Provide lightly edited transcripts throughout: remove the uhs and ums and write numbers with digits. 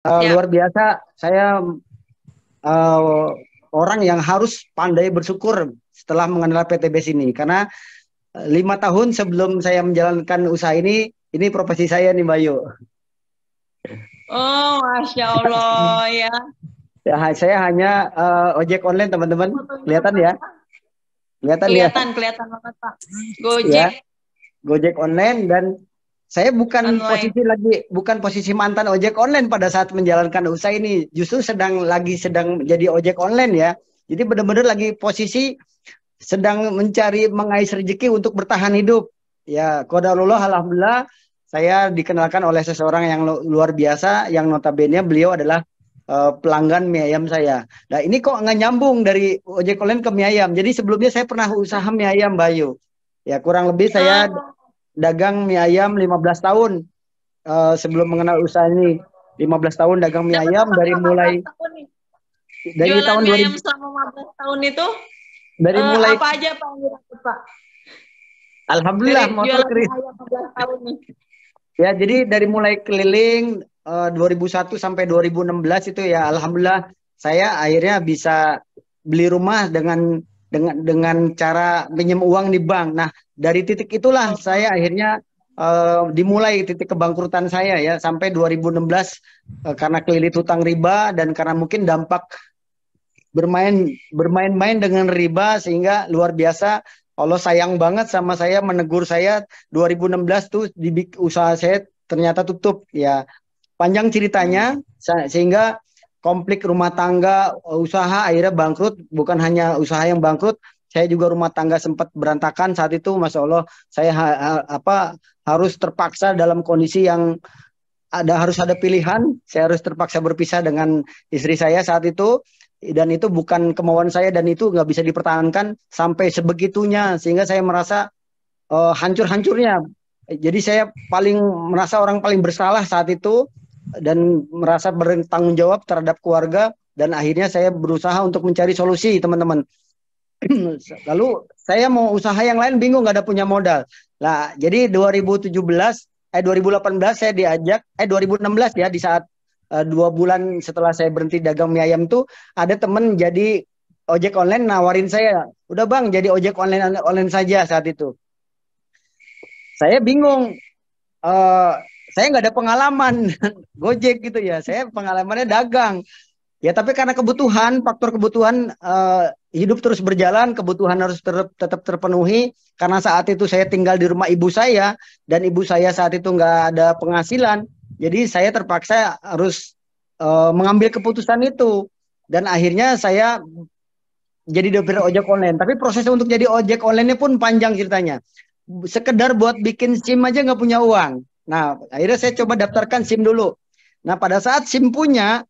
Luar Siap. biasa, saya uh, orang yang harus pandai bersyukur setelah mengenal PTBS ini. Karena 5 tahun sebelum saya menjalankan usaha ini profesi saya nih, Bayu. Oh, Masya Allah ya. Ya, saya hanya ojek online, teman-teman. Fotonya Kelihatan ya? Bapak. Kelihatan ya? Kelihatan, kelihatan banget Pak. Ya, Gojek Gojek online. Dan saya online. bukan posisi mantan ojek online pada saat menjalankan usaha ini. Justru sedang jadi ojek online ya. Jadi benar-benar lagi posisi sedang mencari mengais rezeki untuk bertahan hidup. Ya, qadarullah, alhamdulillah saya dikenalkan oleh seseorang yang luar biasa, yang notabene beliau adalah pelanggan mie ayam saya. Nah, ini kok nggak nyambung dari ojek online ke mie ayam. Jadi sebelumnya saya pernah usaha mie ayam, Bayu. Ya, kurang lebih saya Oh, dagang mie ayam 15 tahun sebelum mengenal usaha ini. 15 tahun dagang mie dapat ayam apa tuh dari 15 mulai tahun nih? dari Jualan tahun mie 2000, ayam selama 15 tahun itu dari mulai apa aja Pak yang didapat Pak? Dari alhamdulillah motor jualan mie kering. ayam 15 tahun nih. Ya, jadi dari mulai keliling 2001 sampai 2016 itu ya alhamdulillah saya akhirnya bisa beli rumah dengan cara pinjam uang di bank. Nah, dari titik itulah saya Oh, akhirnya dimulai titik kebangkrutan saya ya sampai 2016 karena kelilit hutang riba dan karena mungkin dampak bermain-main dengan riba sehingga luar biasa Allah sayang banget sama saya menegur saya 2016 tuh usaha saya ternyata tutup ya. Panjang ceritanya sehingga konflik rumah tangga, usaha akhirnya bangkrut, bukan hanya usaha yang bangkrut, saya juga rumah tangga sempat berantakan saat itu. Masya Allah saya harus terpaksa dalam kondisi yang harus ada pilihan, saya harus terpaksa berpisah dengan istri saya saat itu, dan itu bukan kemauan saya dan itu nggak bisa dipertahankan sampai sebegitunya sehingga saya merasa hancur-hancurnya. Jadi saya merasa orang paling bersalah saat itu dan merasa bertanggung jawab terhadap keluarga dan akhirnya saya berusaha untuk mencari solusi, teman-teman. Lalu saya mau usaha yang lain bingung, nggak ada punya modal. Lah, jadi 2018 saya diajak 2016 ya, di saat 2 bulan setelah saya berhenti dagang mie ayam tuh ada temen jadi ojek online nawarin saya, udah bang jadi ojek online online saja saat itu. Saya bingung, eh saya nggak ada pengalaman Gojek gitu ya. Saya pengalamannya dagang. Ya, tapi karena kebutuhan, faktor kebutuhan hidup terus berjalan, kebutuhan harus tetap terpenuhi. Karena saat itu saya tinggal di rumah ibu saya dan ibu saya saat itu nggak ada penghasilan. Jadi saya terpaksa harus mengambil keputusan itu. Dan akhirnya saya jadi dopir ojek online. Tapi proses untuk jadi ojek online-nya pun panjang ceritanya. Sekedar buat bikin SIM aja nggak punya uang. Nah, akhirnya saya coba daftarkan SIM dulu. Nah, pada saat SIM punya,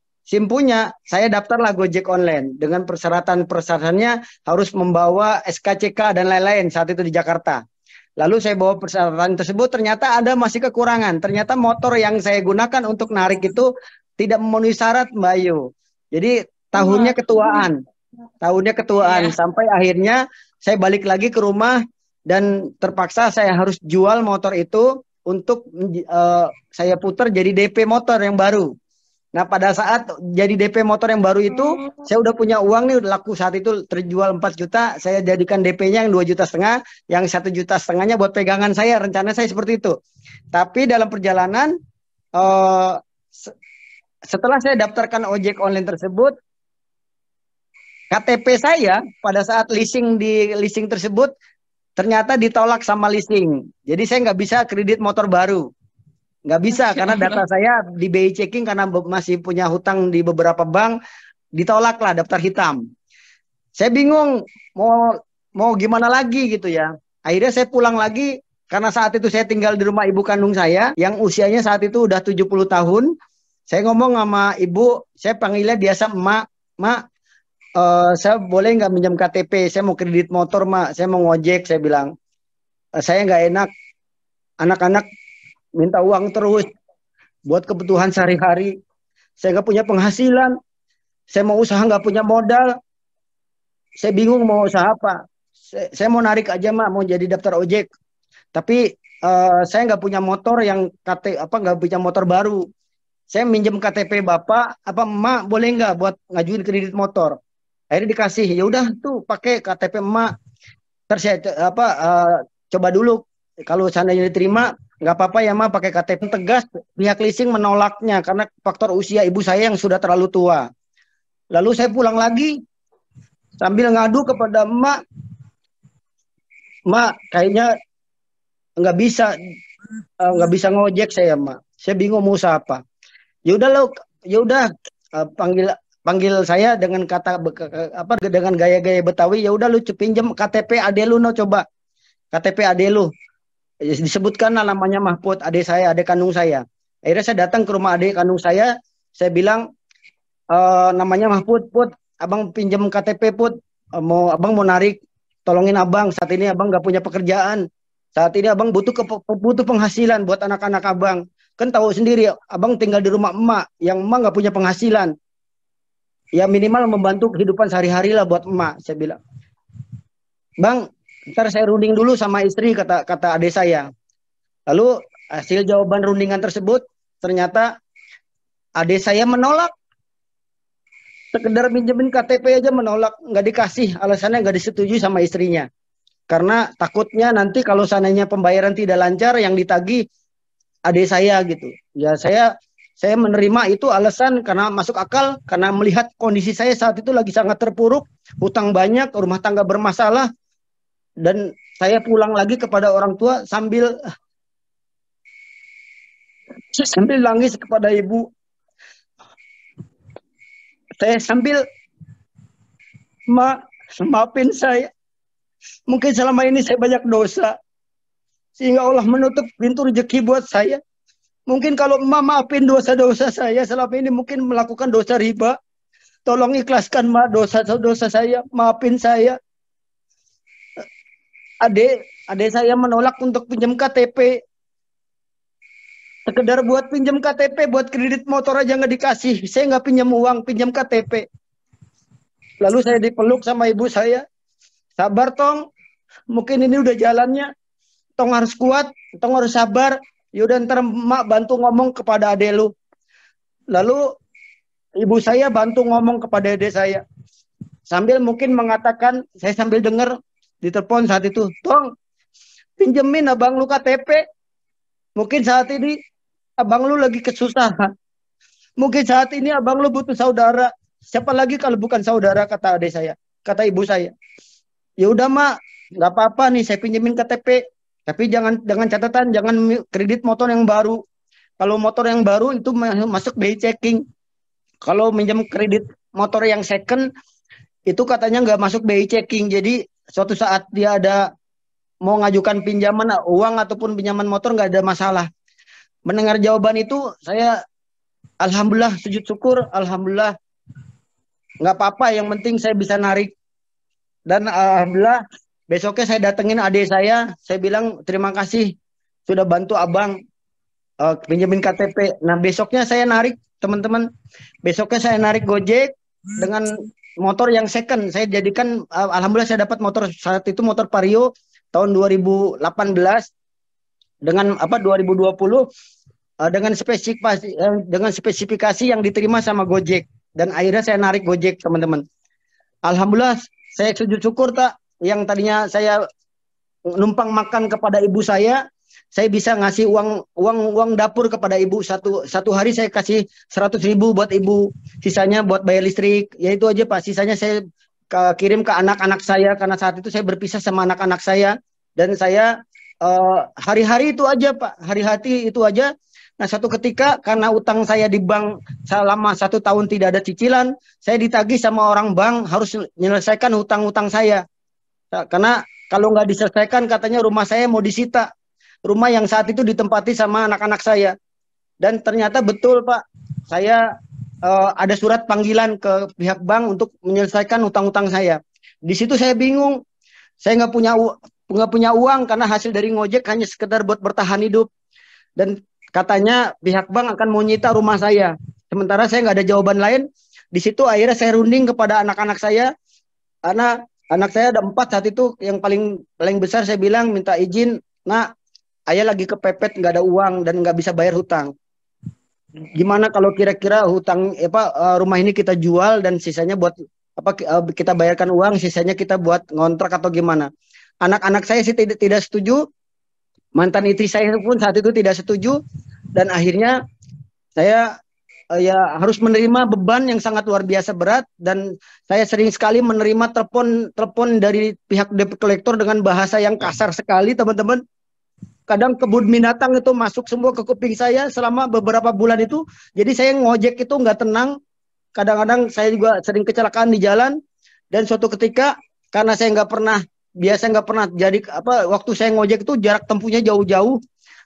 saya daftarlah Gojek online dengan persyaratannya harus membawa SKCK dan lain-lain saat itu di Jakarta. Lalu saya bawa persyaratan tersebut, ternyata ada masih kekurangan. Ternyata motor yang saya gunakan untuk narik itu tidak memenuhi syarat, Mbak Ayu. Jadi tahunnya oh, ketuaan, tahunnya ketuaan iya. sampai akhirnya saya balik lagi ke rumah dan terpaksa saya harus jual motor itu untuk saya putar jadi DP motor yang baru. Nah, pada saat jadi DP motor yang baru itu, Oh, saya udah punya uang nih, udah laku saat itu terjual 4 juta, saya jadikan DP-nya yang 2,5 juta, yang 1,5 juta buat pegangan saya, rencana saya seperti itu. Tapi dalam perjalanan, eh, setelah saya daftarkan ojek online tersebut, KTP saya pada saat leasing tersebut ternyata ditolak sama leasing. Jadi saya nggak bisa kredit motor baru. Nggak bisa Masya karena Allah. data saya di BI checking karena masih punya hutang di beberapa bank, ditolak lah daftar hitam. Saya bingung mau mau gimana lagi gitu ya. Akhirnya saya pulang lagi karena saat itu saya tinggal di rumah ibu kandung saya yang usianya saat itu udah 70 tahun. Saya ngomong sama ibu, saya panggilnya biasa emak, mak, saya boleh nggak minjam KTP? Saya mau kredit motor, mak. Saya mau ngojek. Saya bilang, saya nggak enak. Anak-anak minta uang terus buat kebutuhan sehari-hari. Saya nggak punya penghasilan. Saya mau usaha nggak punya modal. Saya bingung mau usaha apa. Saya mau narik aja, mak, mau jadi daftar ojek. Tapi saya nggak punya motor yang nggak punya motor baru. saya minjem KTP bapak, apa emak boleh nggak buat ngajuin kredit motor? Akhirnya dikasih, ya udah tuh pakai KTP emak. Terus saya coba dulu, kalau seandainya diterima, nggak apa-apa ya emak pakai KTP. Tegas, pihak leasing menolaknya karena faktor usia ibu saya yang sudah terlalu tua. Lalu saya pulang lagi sambil ngadu kepada emak, emak kayaknya nggak bisa ngojek saya emak. Saya bingung mau usaha apa. Ya udah lo, ya udah panggil panggil saya dengan dengan gaya-gaya Betawi. Ya udah lu pinjem KTP ade lu no coba. KTP ade lu. Disebutkan namanya Mahfud, adik saya, adik kandung saya. Akhirnya saya datang ke rumah adik kandung saya bilang namanya Mahfud, Put, abang pinjem KTP Put, abang mau narik, tolongin abang. Saat ini abang nggak punya pekerjaan. Saat ini abang butuh penghasilan buat anak-anak abang. Kan tahu sendiri, abang tinggal di rumah emak, yang emak nggak punya penghasilan. Ya minimal membantu kehidupan sehari-hari lah buat emak. Saya bilang, bang, ntar saya runding dulu sama istri, kata adik saya. Lalu hasil jawaban rundingan tersebut ternyata adik saya menolak. Sekedar minjemin KTP aja menolak, nggak dikasih, alasannya nggak disetujui sama istrinya. Karena takutnya nanti kalau seandainya pembayaran tidak lancar, yang ditagih adik saya gitu. Ya saya menerima itu alasan karena masuk akal, karena melihat kondisi saya saat itu lagi sangat terpuruk, hutang banyak, rumah tangga bermasalah, dan saya pulang lagi kepada orang tua sambil nangis kepada ibu. Saya sambil, maafin saya. Mungkin selama ini saya banyak dosa, sehingga Allah menutup pintu rezeki buat saya. Mungkin kalau maafin dosa-dosa saya selama ini, mungkin melakukan dosa riba. Tolong ikhlaskan dosa-dosa saya, maafin saya. Adik saya menolak untuk pinjam KTP. Sekedar buat pinjam KTP, buat kredit motor aja nggak dikasih. Saya nggak pinjam uang, pinjam KTP. Lalu saya dipeluk sama ibu saya. Sabar tong, mungkin ini udah jalannya. Tong harus kuat, tong harus sabar. Yaudah ntar mak bantu ngomong kepada adek lu. Lalu ibu saya bantu ngomong kepada adek saya. Sambil mungkin mengatakan, saya sambil dengar di telepon saat itu, tong pinjemin abang lu KTP. Mungkin saat ini abang lu lagi kesusahan. Mungkin saat ini abang lu butuh saudara. Siapa lagi kalau bukan saudara, kata adik saya, kata ibu saya. Ya udah mak, nggak apa-apa nih saya pinjemin KTP. Tapi jangan dengan catatan jangan kredit motor yang baru. Kalau motor yang baru itu masuk BI checking. Kalau minjem kredit motor yang second itu katanya nggak masuk BI checking. Jadi suatu saat dia ada mau ngajukan pinjaman uang ataupun pinjaman motor nggak ada masalah. Mendengar jawaban itu saya alhamdulillah sujud syukur, alhamdulillah nggak apa-apa, yang penting saya bisa narik. Dan alhamdulillah besoknya saya datengin adik saya bilang terima kasih sudah bantu abang pinjemin KTP. Nah besoknya saya narik, teman-teman, besoknya saya narik Gojek dengan motor yang second. Saya jadikan alhamdulillah saya dapat motor saat itu, motor Vario tahun 2018 dengan 2020 dengan spesifikasi yang diterima sama Gojek, dan akhirnya saya narik Gojek, teman-teman. Alhamdulillah saya sujud syukur yang tadinya saya numpang makan kepada ibu saya bisa ngasih uang dapur kepada ibu. Satu hari saya kasih 100.000 buat ibu, sisanya buat bayar listrik. Ya itu aja Pak, sisanya saya kirim ke anak-anak saya karena saat itu saya berpisah sama anak-anak saya, dan saya hari-hari itu aja Pak, hari-hari itu aja. Nah satu ketika karena utang saya di bank selama 1 tahun tidak ada cicilan, saya ditagih sama orang bank harus menyelesaikan hutang-hutang saya. Karena kalau nggak diselesaikan katanya rumah saya mau disita. Rumah yang saat itu ditempati sama anak-anak saya. Dan ternyata betul Pak, saya ada surat panggilan ke pihak bank untuk menyelesaikan hutang-hutang saya. Di situ saya bingung, saya nggak punya uang karena hasil dari ngojek hanya sekedar buat bertahan hidup. Dan katanya pihak bank akan mau nyita rumah saya. Sementara saya nggak ada jawaban lain. Di situ akhirnya saya runding kepada anak-anak saya. Karena anak saya ada 4 saat itu, yang paling besar saya bilang minta izin, nak, ayah lagi kepepet nggak ada uang dan nggak bisa bayar hutang. gimana kalau kira-kira hutang rumah ini kita jual dan sisanya buat kita bayarkan uang, sisanya kita buat ngontrak atau gimana. Anak-anak saya sih tidak setuju, mantan istri saya pun saat itu tidak setuju, dan akhirnya saya ya harus menerima beban yang sangat luar biasa berat, dan saya sering sekali menerima telepon dari pihak debt collector dengan bahasa yang kasar sekali, teman-teman. Kadang kebun binatang itu masuk semua ke kuping saya selama beberapa bulan itu. Jadi saya ngojek itu nggak tenang. Kadang-kadang saya juga sering kecelakaan di jalan, dan suatu ketika karena saya nggak pernah jadi waktu saya ngojek itu jarak tempuhnya jauh-jauh,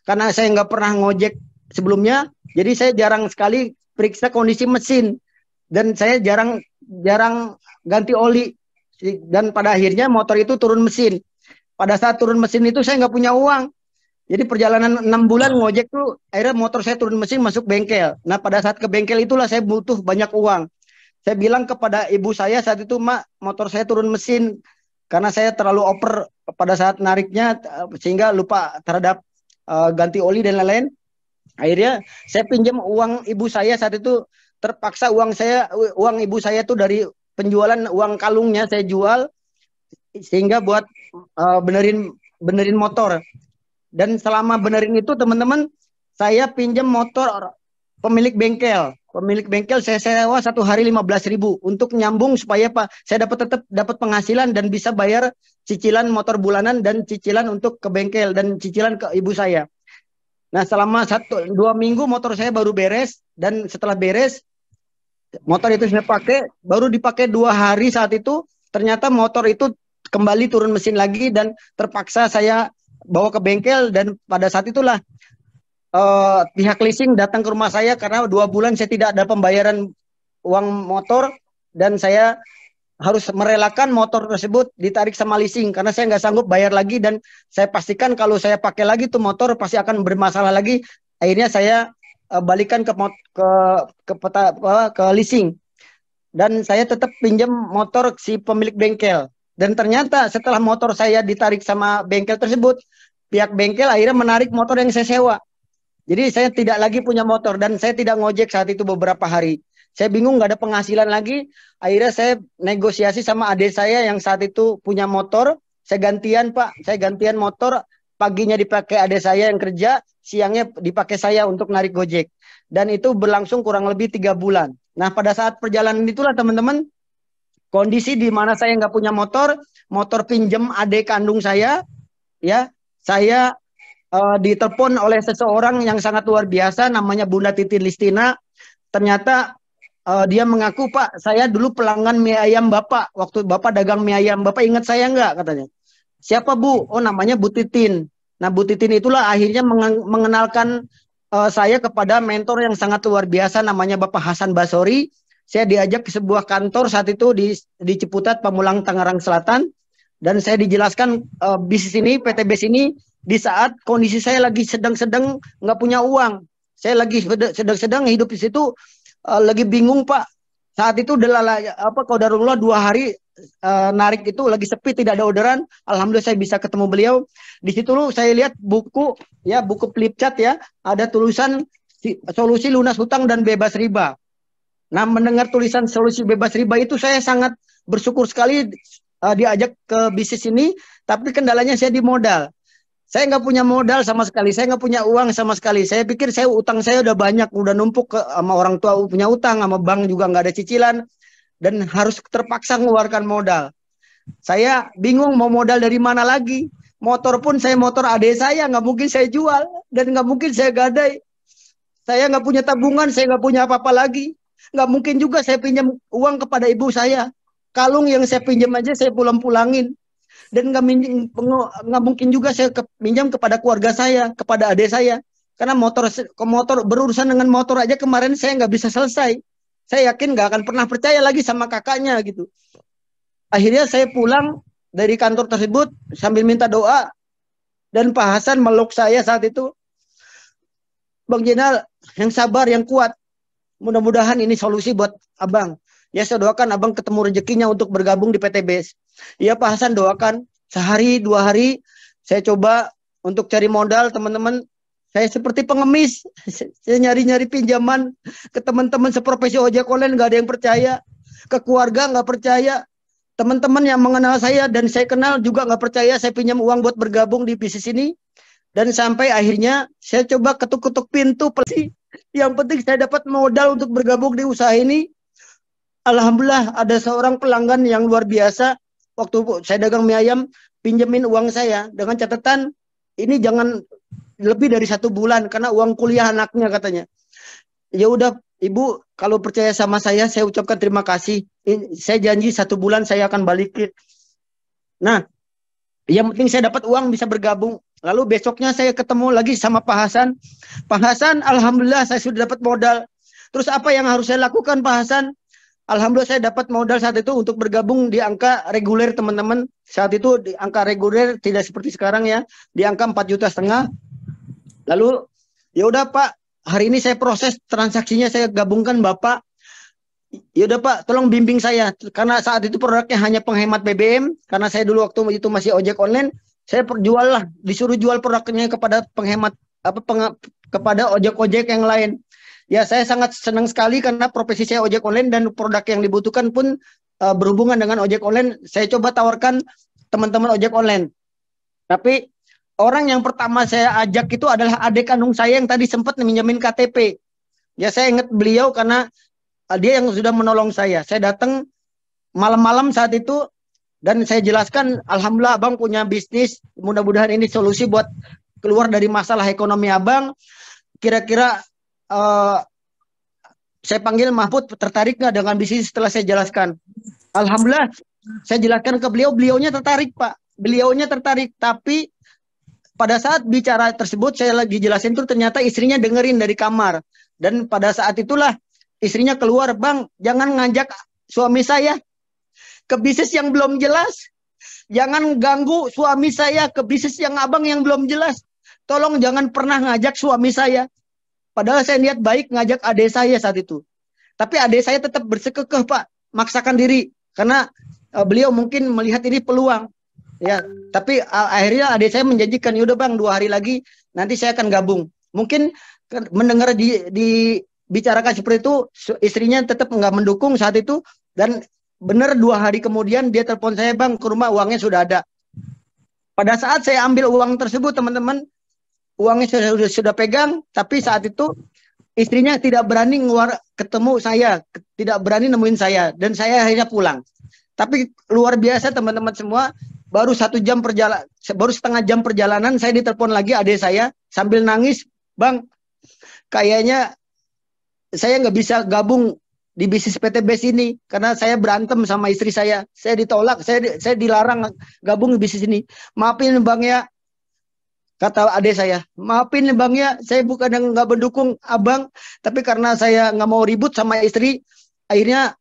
karena saya nggak pernah ngojek sebelumnya, jadi saya jarang sekali periksa kondisi mesin, dan saya jarang jarang ganti oli, dan pada akhirnya motor itu turun mesin. Pada saat turun mesin itu saya nggak punya uang. Jadi perjalanan 6 bulan ngojek tuh akhirnya motor saya turun mesin masuk bengkel. Nah pada saat ke bengkel itulah saya butuh banyak uang. Saya bilang kepada ibu saya saat itu, Mak, motor saya turun mesin karena saya terlalu oper pada saat nariknya sehingga lupa terhadap ganti oli dan lain-lain. Akhirnya saya pinjam uang ibu saya saat itu, terpaksa uang ibu saya tuh dari penjualan uang kalungnya saya jual sehingga buat benerin motor. Dan selama benerin itu teman-teman, saya pinjam motor pemilik bengkel. Pemilik bengkel saya sewa 1 hari 15.000 untuk nyambung supaya saya tetap dapat penghasilan dan bisa bayar cicilan motor bulanan dan cicilan untuk ke bengkel dan cicilan ke ibu saya. Nah selama 1-2 minggu motor saya baru beres, dan setelah beres motor itu saya pakai, baru dipakai 2 hari saat itu ternyata motor itu kembali turun mesin lagi, dan terpaksa saya bawa ke bengkel, dan pada saat itulah pihak leasing datang ke rumah saya karena 2 bulan saya tidak ada pembayaran uang motor, dan saya harus merelakan motor tersebut ditarik sama leasing karena saya nggak sanggup bayar lagi, dan saya pastikan kalau saya pakai lagi tuh motor pasti akan bermasalah lagi. Akhirnya saya balikan ke leasing, dan saya tetap pinjam motor si pemilik bengkel. Dan ternyata setelah motor saya ditarik sama bengkel tersebut, pihak bengkel akhirnya menarik motor yang saya sewa. Jadi saya tidak lagi punya motor, dan saya tidak ngojek saat itu beberapa hari. Saya bingung, nggak ada penghasilan lagi. Akhirnya saya negosiasi sama adik saya yang saat itu punya motor. Saya gantian, Pak. Saya gantian motor. Paginya dipakai adik saya yang kerja, siangnya dipakai saya untuk narik Gojek. Dan itu berlangsung kurang lebih 3 bulan. Nah pada saat perjalanan itulah teman-teman, kondisi di mana saya nggak punya motor, motor pinjem adik kandung saya, ya, saya ditelepon oleh seseorang yang sangat luar biasa, namanya Bunda Titin Listina. Ternyata dia mengaku, Pak, saya dulu pelanggan mie ayam Bapak, waktu Bapak dagang mie ayam. Bapak ingat saya nggak, katanya. Siapa, Bu? Oh, namanya Bu Titin. Nah, Bu Titin itulah akhirnya mengenalkan saya kepada mentor yang sangat luar biasa, namanya Bapak Hasan Basori. Saya diajak ke sebuah kantor saat itu di Ciputat, Pamulang, Tangerang Selatan, dan saya dijelaskan bisnis ini, PTBS ini, di saat kondisi saya lagi sedang-sedang nggak punya uang. Saya lagi sedang-sedang hidup di situ, lagi bingung, Pak. Saat itu qadarullah 2 hari narik itu lagi sepi, tidak ada orderan. Alhamdulillah saya bisa ketemu beliau. Di situ saya lihat buku Flipchart ya, ada tulisan solusi lunas hutang dan bebas riba. Nah, mendengar tulisan solusi bebas riba itu saya sangat bersyukur sekali diajak ke bisnis ini, tapi kendalanya saya di modal. Saya nggak punya modal sama sekali, saya nggak punya uang sama sekali. Saya pikir utang saya udah banyak, udah numpuk sama orang tua punya utang, sama bank juga nggak ada cicilan, dan harus terpaksa mengeluarkan modal. Saya bingung mau modal dari mana lagi. Motor pun motor adik saya, nggak mungkin saya jual, dan nggak mungkin saya gadai. Saya nggak punya tabungan, saya nggak punya apa-apa lagi. Nggak mungkin juga saya pinjam uang kepada ibu saya. Kalung yang saya pinjam aja saya pulang-pulangin. Dan nggak mungkin juga saya pinjam kepada keluarga saya, kepada adik saya. Karena motor berurusan dengan motor aja kemarin saya nggak bisa selesai. Saya yakin nggak akan pernah percaya lagi sama kakaknya gitu. Akhirnya saya pulang dari kantor tersebut sambil minta doa, dan Pak Hasan meluk saya saat itu. Bang Jenal, yang sabar, yang kuat. Mudah-mudahan ini solusi buat Abang. Ya, saya doakan Abang ketemu rezekinya untuk bergabung di PTBS. Ya, Pak Hasan doakan. Sehari, 2 hari, saya coba untuk cari modal, teman-teman. Saya seperti pengemis. Saya nyari-nyari pinjaman ke teman-teman seprofesi ojek online, nggak ada yang percaya. Ke keluarga nggak percaya. Teman-teman yang mengenal saya dan saya kenal juga nggak percaya saya pinjam uang buat bergabung di bisnis ini. Dan sampai akhirnya saya coba ketuk-ketuk pintu. Yang penting saya dapat modal untuk bergabung di usaha ini. Alhamdulillah ada seorang pelanggan yang luar biasa. Waktu saya dagang mie ayam, pinjemin uang saya dengan catatan ini jangan lebih dari 1 bulan karena uang kuliah anaknya katanya. Ya udah Ibu, kalau percaya sama saya ucapkan terima kasih. Saya janji 1 bulan saya akan balikin. Nah, yang penting saya dapat uang bisa bergabung. Lalu besoknya saya ketemu lagi sama Pak Hasan. Pak Hasan, alhamdulillah saya sudah dapat modal. Terus apa yang harus saya lakukan Pak Hasan? Alhamdulillah saya dapat modal saat itu untuk bergabung di angka reguler teman-teman. Saat itu di angka reguler tidak seperti sekarang ya, di angka 4,5 juta. Lalu ya udah Pak, hari ini saya proses transaksinya, saya gabungkan Bapak. Ya udah Pak, tolong bimbing saya karena saat itu produknya hanya penghemat BBM karena saya dulu waktu itu masih ojek online, saya perjual lah, disuruh jual produknya kepada penghemat kepada ojek-ojek yang lain. Ya saya sangat senang sekali karena profesi saya ojek online dan produk yang dibutuhkan pun berhubungan dengan ojek online. Saya coba tawarkan teman-teman ojek online. Tapi orang yang pertama saya ajak itu adalah adik kandung saya yang tadi sempat minjemin KTP. Ya saya ingat beliau karena dia yang sudah menolong saya. Saya datang malam-malam saat itu dan saya jelaskan, alhamdulillah Abang punya bisnis, mudah-mudahan ini solusi buat keluar dari masalah ekonomi Abang. Kira-kira saya panggil Mahfud, tertarik nggak dengan bisnis setelah saya jelaskan? Alhamdulillah, saya jelaskan ke beliau, beliaunya tertarik Pak. Beliaunya tertarik, tapi pada saat bicara tersebut saya lagi jelasin tuh ternyata istrinya dengerin dari kamar. Dan pada saat itulah istrinya keluar, Bang, jangan ngajak suami saya ke bisnis yang belum jelas. Jangan ganggu suami saya ke bisnis yang Abang yang belum jelas. Tolong jangan pernah ngajak suami saya. Padahal saya niat baik ngajak adik saya saat itu. Tapi adik saya tetap bersekekeh Pak, maksakan diri. Karena beliau mungkin melihat ini peluang. Ya, tapi akhirnya adik saya menjanjikan, yaudah Bang 2 hari lagi nanti saya akan gabung. Mungkin mendengar dibicarakan seperti itu, istrinya tetap nggak mendukung saat itu. Dan benar 2 hari kemudian dia telepon saya, Bang, ke rumah uangnya sudah ada. Pada saat saya ambil uang tersebut, teman-teman, uangnya sudah pegang, tapi saat itu istrinya tidak berani ketemu saya, tidak berani nemuin saya, dan saya akhirnya pulang. Tapi luar biasa teman-teman semua, baru 1 jam perjalanan, baru setengah jam perjalanan, saya ditelepon lagi adik saya sambil nangis, Bang, kayaknya saya nggak bisa gabung di bisnis PTBS ini karena saya berantem sama istri saya ditolak, saya dilarang gabung di bisnis ini. Maafin Bang ya, kata adik saya, maafin Bang ya, saya bukan yang nggak mendukung Abang, tapi karena saya nggak mau ribut sama istri, akhirnya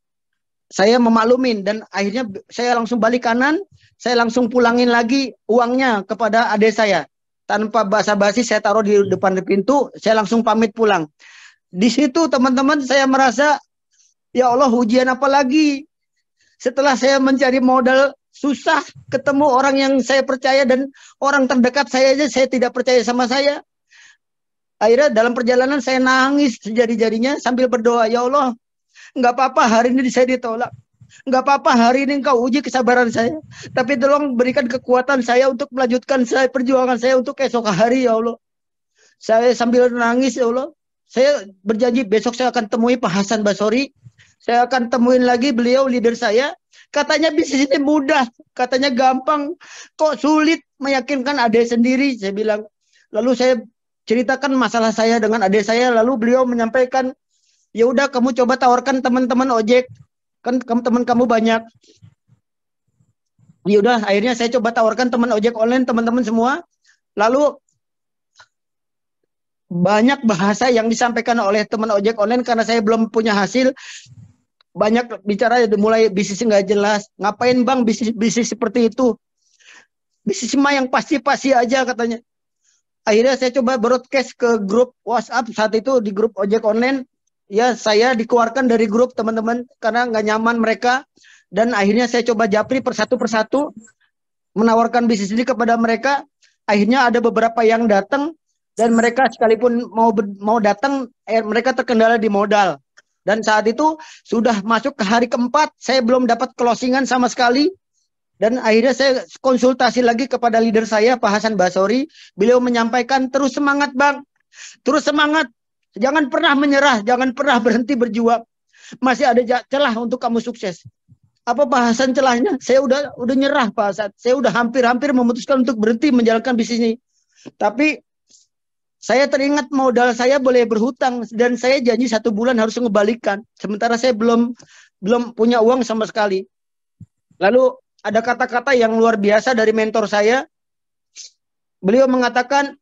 saya memaklumin dan akhirnya saya langsung balik kanan, saya langsung pulangin lagi uangnya kepada adik saya. Tanpa basa-basi saya taruh di depan pintu, saya langsung pamit pulang. Di situ teman-teman saya merasa, ya Allah, ujian apa lagi? Setelah saya mencari modal susah, ketemu orang yang saya percaya dan orang terdekat saya aja saya tidak percaya sama saya. Akhirnya dalam perjalanan saya nangis sejadi-jadinya sambil berdoa, ya Allah, nggak apa-apa hari ini saya ditolak. Nggak apa-apa hari ini engkau uji kesabaran saya. Tapi tolong berikan kekuatan saya untuk melanjutkan perjuangan saya untuk esok hari, ya Allah. Saya sambil nangis, ya Allah. Saya berjanji besok saya akan temui Pak Hasan Basori. Saya akan temuin lagi beliau, leader saya. Katanya bisnis ini mudah, katanya gampang. Kok sulit meyakinkan adik sendiri, saya bilang. Lalu saya ceritakan masalah saya dengan adik saya, lalu beliau menyampaikan, ya udah kamu coba tawarkan teman-teman ojek. Kan teman kamu banyak. Ya udah, akhirnya saya coba tawarkan teman ojek online, teman-teman semua. Lalu banyak bahasa yang disampaikan oleh teman ojek online karena saya belum punya hasil. Banyak bicara mulai bisnis nggak jelas. Ngapain Bang bisnis seperti itu? Bisnis mah yang pasti-pasti aja katanya. Akhirnya saya coba broadcast ke grup WhatsApp saat itu di grup ojek online. Ya saya dikeluarkan dari grup teman-teman karena nggak nyaman mereka. Dan akhirnya saya coba japri persatu menawarkan bisnis ini kepada mereka. Akhirnya ada beberapa yang datang. Dan mereka sekalipun mau datang, mereka terkendala di modal. Dan saat itu sudah masuk ke hari keempat, saya belum dapat closingan sama sekali. Dan akhirnya saya konsultasi lagi kepada leader saya, Pak Hasan Basori. Beliau menyampaikan, terus semangat Bang, terus semangat. Jangan pernah menyerah, jangan pernah berhenti berjuang. Masih ada celah untuk kamu sukses. Apa Pak Hasan celahnya? Saya udah nyerah Pak Hasan. Saya udah hampir-hampir memutuskan untuk berhenti menjalankan bisnis ini. Tapi saya teringat modal saya boleh berhutang dan saya janji 1 bulan harus mengembalikan. Sementara saya belum punya uang sama sekali. Lalu ada kata-kata yang luar biasa dari mentor saya. Beliau mengatakan,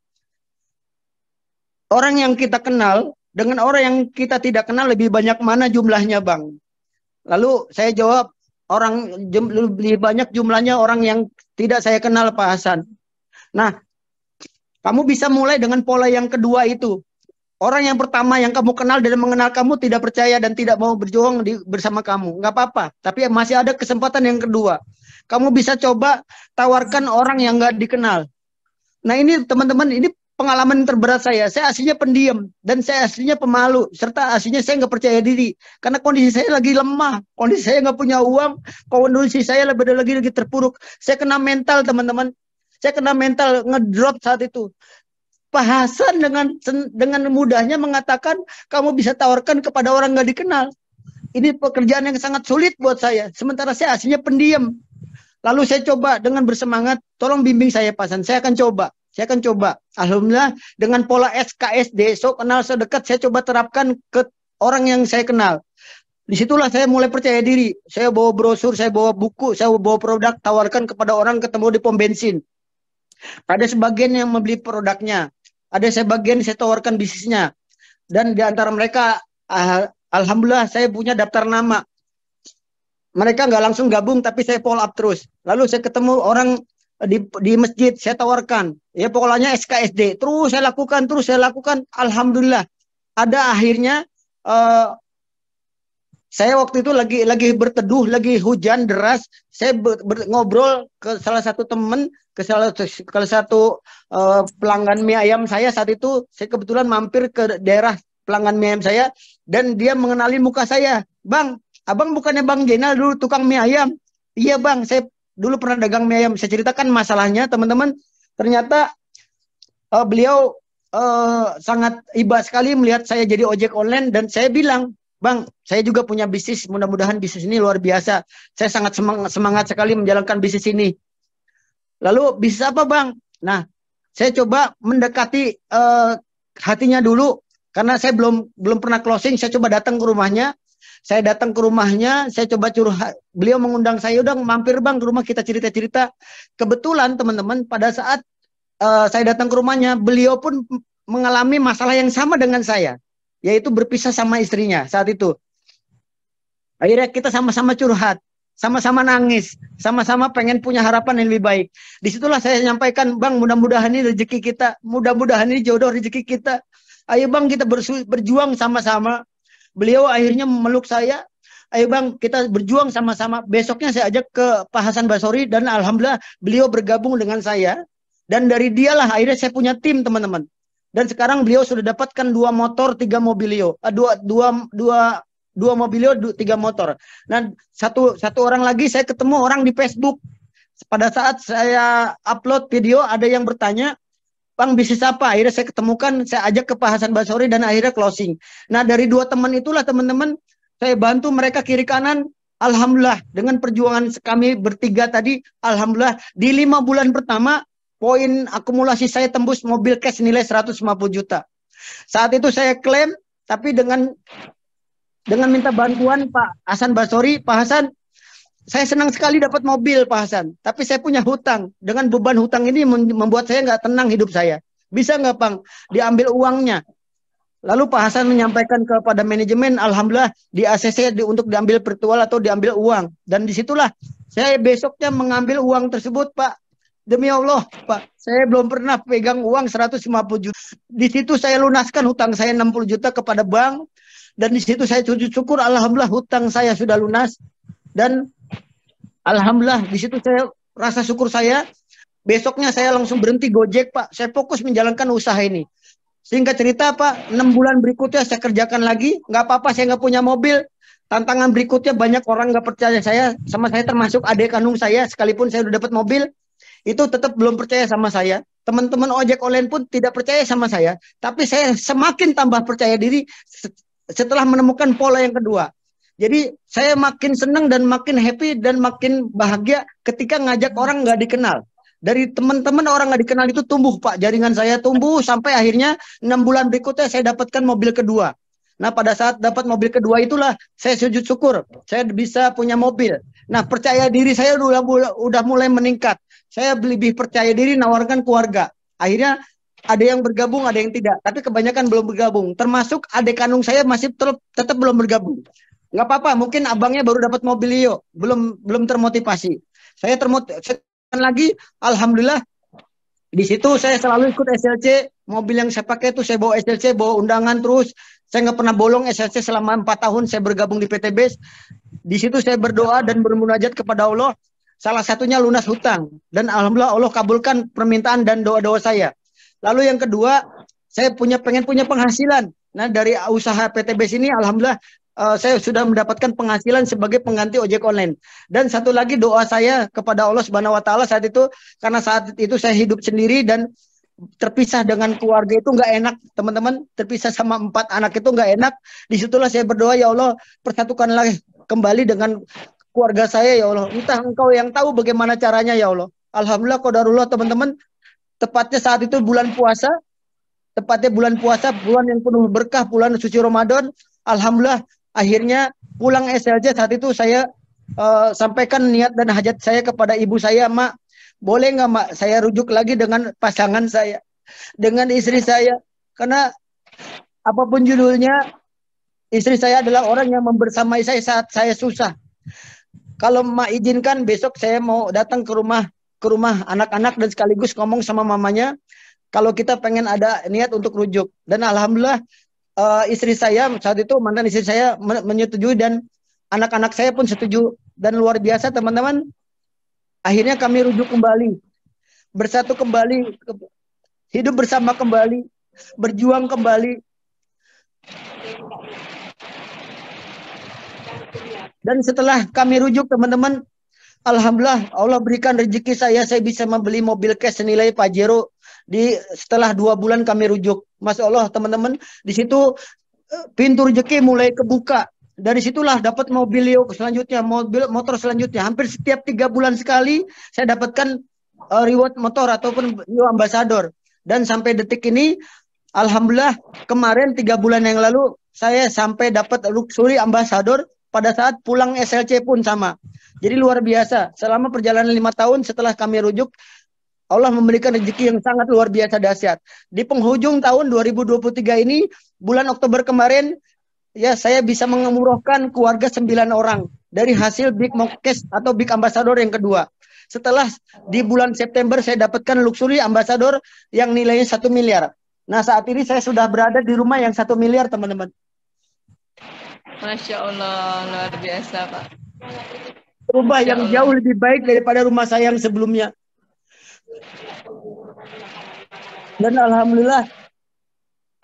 orang yang kita kenal dengan orang yang kita tidak kenal lebih banyak mana jumlahnya Bang? Lalu saya jawab, lebih banyak jumlahnya orang yang tidak saya kenal Pak Hasan. Nah, kamu bisa mulai dengan pola yang kedua itu. Orang yang pertama yang kamu kenal dan mengenal kamu tidak percaya dan tidak mau berjuang bersama kamu. Nggak apa-apa. Tapi masih ada kesempatan yang kedua. Kamu bisa coba tawarkan orang yang nggak dikenal. Nah ini teman-teman, ini pengalaman terberat saya. Saya aslinya pendiam dan saya aslinya pemalu. Serta aslinya saya nggak percaya diri. Karena kondisi saya lagi lemah. Kondisi saya nggak punya uang. Kondisi saya lagi terpuruk. Saya kena mental teman-teman. Saya kena mental ngedrop saat itu. Pak Hasan dengan mudahnya mengatakan kamu bisa tawarkan kepada orang nggak dikenal. Ini pekerjaan yang sangat sulit buat saya. Sementara saya aslinya pendiam. Lalu saya coba dengan bersemangat, tolong bimbing saya Pak Hasan. Saya akan coba. Alhamdulillah dengan pola SKSD, so kenal sedekat, saya coba terapkan ke orang yang saya kenal. Disitulah saya mulai percaya diri. Saya bawa brosur, saya bawa buku, saya bawa produk, tawarkan kepada orang ketemu di pom bensin. Ada sebagian yang membeli produknya. Ada sebagian saya tawarkan bisnisnya. Dan di antara mereka, alhamdulillah saya punya daftar nama. Mereka nggak langsung gabung, tapi saya follow up terus. Lalu saya ketemu orang di masjid, saya tawarkan. Ya pokoknya SKSD. Terus saya lakukan. Alhamdulillah. Ada akhirnya, saya waktu itu lagi berteduh, lagi hujan deras. Saya ngobrol ke salah satu teman, ke salah satu pelanggan mie ayam saya saat itu. Saya kebetulan mampir ke daerah pelanggan mie ayam saya dan dia mengenali muka saya. Bang, abang bukannya Bang Jenal dulu tukang mie ayam? Iya Bang, saya dulu pernah dagang mie ayam. Saya ceritakan masalahnya teman-teman. Ternyata beliau sangat iba sekali melihat saya jadi ojek online dan saya bilang, Bang, saya juga punya bisnis, mudah-mudahan bisnis ini luar biasa. Saya sangat semangat sekali menjalankan bisnis ini. Lalu bisnis apa Bang? Nah, saya coba mendekati hatinya dulu, karena saya belum pernah closing, saya coba datang ke rumahnya. Saya datang ke rumahnya, saya coba curhat. Beliau mengundang saya, udah mampir Bang ke rumah kita cerita-cerita. Kebetulan teman-teman, pada saat saya datang ke rumahnya, beliau pun mengalami masalah yang sama dengan saya. Yaitu berpisah sama istrinya saat itu. Akhirnya kita sama-sama curhat, sama-sama nangis, sama-sama pengen punya harapan yang lebih baik. Disitulah saya menyampaikan, Bang, mudah-mudahan ini rezeki kita, mudah-mudahan ini jodoh rezeki kita. Ayo Bang, kita berjuang sama-sama. Beliau akhirnya memeluk saya. Ayo Bang, kita berjuang sama-sama. Besoknya saya ajak ke Pak Hasan Basori dan alhamdulillah beliau bergabung dengan saya. Dan dari dialah akhirnya saya punya tim teman-teman. Dan sekarang beliau sudah dapatkan 2 motor, 3 mobilio. Dua mobilio, 3 motor. Nah, satu orang lagi saya ketemu orang di Facebook. Pada saat saya upload video, ada yang bertanya, Bang, bisnis apa? Akhirnya saya ketemukan, saya ajak ke Pak Hasan Basori dan akhirnya closing. Nah, dari 2 teman itulah teman-teman, saya bantu mereka kiri kanan. Alhamdulillah, dengan perjuangan kami bertiga tadi, alhamdulillah, di 5 bulan pertama, poin akumulasi saya tembus mobil cash nilai 150 juta. Saat itu saya klaim, tapi dengan minta bantuan Pak Hasan Basori, Pak Hasan, saya senang sekali dapat mobil Pak Hasan, tapi saya punya hutang. Dengan beban hutang ini membuat saya nggak tenang hidup saya. Bisa nggak Bang diambil uangnya? Lalu Pak Hasan menyampaikan kepada manajemen, alhamdulillah di ACC untuk diambil virtual atau diambil uang. Dan disitulah saya besoknya mengambil uang tersebut Pak. Demi Allah, Pak, saya belum pernah pegang uang 150 juta. Di situ saya lunaskan hutang saya 60 juta kepada bank. Dan di situ saya sujud syukur, alhamdulillah hutang saya sudah lunas. Dan alhamdulillah di situ saya rasa syukur saya. Besoknya saya langsung berhenti Gojek, Pak. Saya fokus menjalankan usaha ini. Singkat cerita Pak, 6 bulan berikutnya saya kerjakan lagi, nggak apa-apa saya nggak punya mobil. Tantangan berikutnya banyak orang nggak percaya saya, sama saya termasuk adik kandung saya, sekalipun saya udah dapat mobil, itu tetap belum percaya sama saya. Teman-teman ojek online pun tidak percaya sama saya. Tapi saya semakin tambah percaya diri setelah menemukan pola yang kedua. Jadi saya makin senang dan makin happy dan makin bahagia ketika ngajak orang nggak dikenal. Dari teman-teman orang nggak dikenal itu tumbuh Pak. Jaringan saya tumbuh sampai akhirnya 6 bulan berikutnya saya dapatkan mobil kedua. Nah pada saat dapat mobil kedua itulah saya sujud syukur. Saya bisa punya mobil. Nah percaya diri saya udah mulai meningkat. Saya lebih percaya diri nawarkan keluarga. Akhirnya ada yang bergabung, ada yang tidak. Tapi kebanyakan belum bergabung. Termasuk adik kandung saya masih tetap belum bergabung. Nggak apa-apa, mungkin abangnya baru dapat mobilio, belum termotivasi. Saya termotivasi lagi, alhamdulillah. Di situ saya selalu ikut SLC. Mobil yang saya pakai itu saya bawa SLC, bawa undangan terus. Saya nggak pernah bolong SLC selama 4 tahun saya bergabung di PT BES. Di situ saya berdoa dan bermunajat kepada Allah. Salah satunya lunas hutang. Dan alhamdulillah Allah kabulkan permintaan dan doa-doa saya. Lalu yang kedua, saya pengen punya penghasilan. Nah dari usaha PT BES ini alhamdulillah saya sudah mendapatkan penghasilan sebagai pengganti ojek online. Dan satu lagi doa saya kepada Allah Subhanahu wa taala saat itu, karena saat itu saya hidup sendiri dan terpisah dengan keluarga itu nggak enak, teman-teman. Terpisah sama 4 anak itu nggak enak. Disitulah saya berdoa, ya Allah, persatukanlah kembali dengan keluarga saya, ya Allah. Entah Engkau yang tahu bagaimana caranya, ya Allah. Alhamdulillah, qadarullah, teman-teman. Tepatnya saat itu bulan puasa, bulan yang penuh berkah, bulan suci Ramadan. Alhamdulillah, akhirnya pulang SLC saat itu saya sampaikan niat dan hajat saya kepada ibu saya, Mak, boleh nggak Mak saya rujuk lagi dengan pasangan saya, dengan istri saya, karena apapun judulnya, istri saya adalah orang yang membersamai saya saat saya susah. Kalau Mak izinkan, besok saya mau datang ke rumah anak-anak dan sekaligus ngomong sama mamanya kalau kita pengen ada niat untuk rujuk. Dan alhamdulillah istri saya saat itu, mantan istri saya menyetujui dan anak-anak saya pun setuju. Dan luar biasa teman-teman, akhirnya kami rujuk kembali, bersatu kembali, hidup bersama kembali, berjuang kembali. Dan setelah kami rujuk teman-teman, alhamdulillah Allah berikan rezeki saya bisa membeli mobil cash senilai Pajero setelah 2 bulan kami rujuk. Masya Allah teman-teman, di situ pintu rezeki mulai kebuka. Dari situlah dapat mobilio selanjutnya, motor selanjutnya. Hampir setiap 3 bulan sekali saya dapatkan reward motor ataupun new ambassador. Dan sampai detik ini, alhamdulillah, kemarin 3 bulan yang lalu saya sampai dapat luxury ambassador. Pada saat pulang SLC pun sama. Jadi luar biasa. Selama perjalanan 5 tahun setelah kami rujuk, Allah memberikan rezeki yang sangat luar biasa dahsyat. Di penghujung tahun 2023 ini, bulan Oktober kemarin, ya saya bisa mengemurahkan keluarga 9 orang dari hasil Big Mokes atau Big Ambassador yang kedua. Setelah di bulan September saya dapatkan luxury ambassador yang nilainya 1 miliar. Nah saat ini saya sudah berada di rumah yang 1 miliar teman-teman. Masya Allah, luar biasa Pak. Rumah yang jauh lebih baik daripada rumah saya yang sebelumnya. Dan alhamdulillah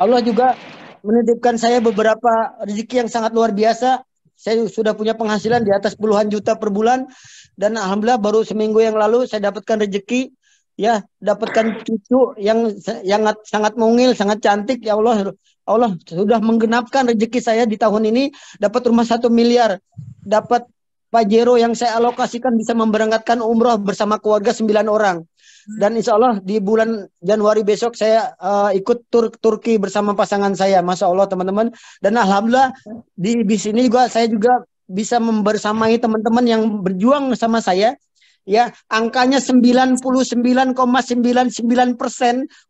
Allah juga menitipkan saya beberapa rezeki yang sangat luar biasa. Saya sudah punya penghasilan di atas puluhan juta per bulan. Dan alhamdulillah baru seminggu yang lalu saya dapatkan rezeki. Ya, dapatkan cucu yang sangat mungil, sangat cantik. Ya Allah sudah menggenapkan rezeki saya di tahun ini. Dapat rumah 1 miliar. Dapat Pajero yang saya alokasikan bisa memberangkatkan umroh bersama keluarga 9 orang. Dan insya Allah di bulan Januari besok saya ikut tur Turki bersama pasangan saya. Masya Allah teman-teman. Dan alhamdulillah di sini juga saya juga bisa membersamai teman-teman yang berjuang sama saya. Ya, angkanya 99,99%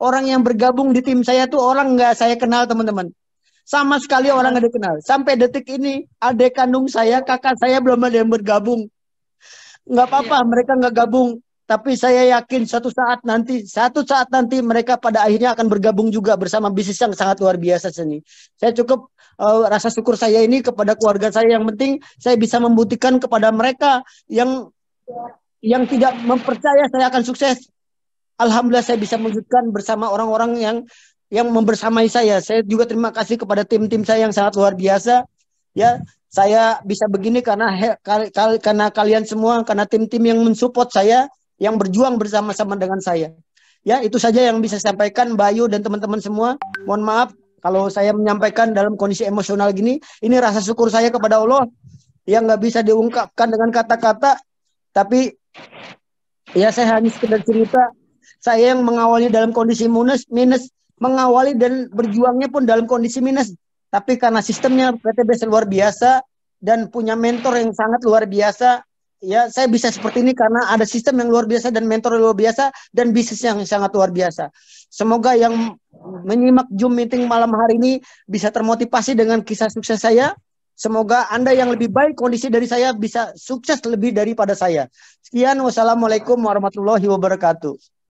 orang yang bergabung di tim saya tuh orang nggak saya kenal teman-teman. Sama sekali orang nggak dikenal. Sampai detik ini adik kandung saya, kakak saya belum ada yang bergabung. Nggak apa-apa, mereka nggak gabung. Tapi saya yakin satu saat nanti mereka pada akhirnya akan bergabung juga bersama bisnis yang sangat luar biasa sini. Saya cukup rasa syukur saya ini kepada keluarga saya. Yang penting saya bisa membuktikan kepada mereka yang tidak mempercaya saya akan sukses. Alhamdulillah saya bisa mewujudkan bersama orang-orang yang yang membersamai saya. Saya juga terima kasih kepada tim-tim saya yang sangat luar biasa. Ya, saya bisa begini karena karena kalian semua, karena tim-tim yang mensupport saya, yang berjuang bersama-sama dengan saya. Ya, itu saja yang bisa saya sampaikan, Bayu dan teman-teman semua. Mohon maaf kalau saya menyampaikan dalam kondisi emosional gini. Ini rasa syukur saya kepada Allah yang nggak bisa diungkapkan dengan kata-kata. Tapi ya saya hanya sekedar cerita. Saya yang mengawali dalam kondisi minus, mengawali dan berjuangnya pun dalam kondisi minus. Tapi karena sistemnya PTBS luar biasa dan punya mentor yang sangat luar biasa, ya saya bisa seperti ini karena ada sistem yang luar biasa dan mentor yang luar biasa dan bisnis yang sangat luar biasa. Semoga yang menyimak Zoom meeting malam hari ini bisa termotivasi dengan kisah sukses saya. Semoga Anda yang lebih baik kondisi dari saya bisa sukses lebih daripada saya. Sekian, wassalamualaikum warahmatullahi wabarakatuh.